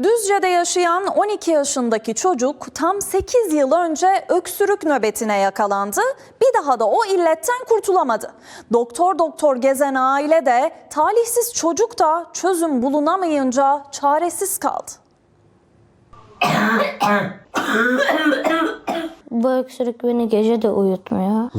Düzce'de yaşayan 12 yaşındaki çocuk tam 8 yıl önce öksürük nöbetine yakalandı. Bir daha da o illetten kurtulamadı. Doktor doktor gezen aile de talihsiz çocuk da çözüm bulunamayınca çaresiz kaldı. Bu öksürük beni gece de uyutmuyor.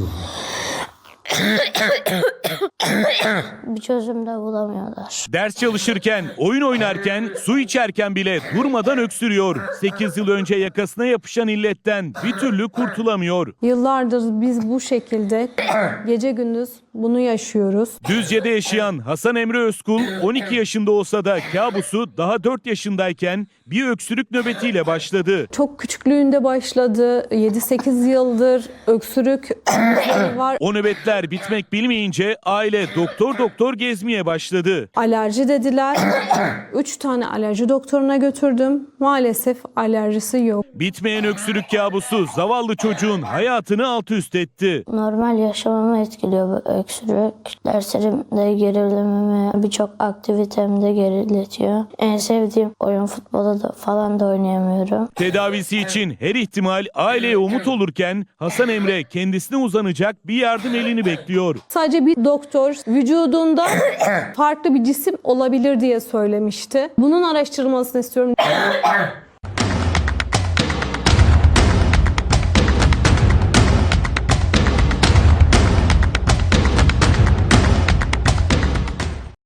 Bir çözüm de bulamıyorlar. Ders çalışırken, oyun oynarken, su içerken bile durmadan öksürüyor. 8 yıl önce yakasına yapışan illetten bir türlü kurtulamıyor. Yıllardır biz bu şekilde gece gündüz bunu yaşıyoruz. Düzce'de yaşayan Hasan Emre Özkul 12 yaşında olsa da kabusu daha 4 yaşındayken bir öksürük nöbetiyle başladı. Çok küçüklüğünde başladı. 7-8 yıldır öksürük var. O nöbetler bitmek bilmeyince aile doktor doktor gezmeye başladı. Alerji dediler. 3 tane alerji doktoruna götürdüm. Maalesef alerjisi yok. Bitmeyen öksürük kabusu zavallı çocuğun hayatını alt üst etti. Normal yaşamamı etkiliyor bu öksürük. Derslerimde gerilememi, birçok aktivitemde geriletiyor. En sevdiğim oyun futbolu da falan da oynayamıyorum. Tedavisi için her ihtimal aileye umut olurken Hasan Emre kendisine uzanacak bir yardım elini bekliyor. Sadece bir doktor vücudunda farklı bir cisim olabilir diye söylemişti. Bunun araştırılmasını istiyorum.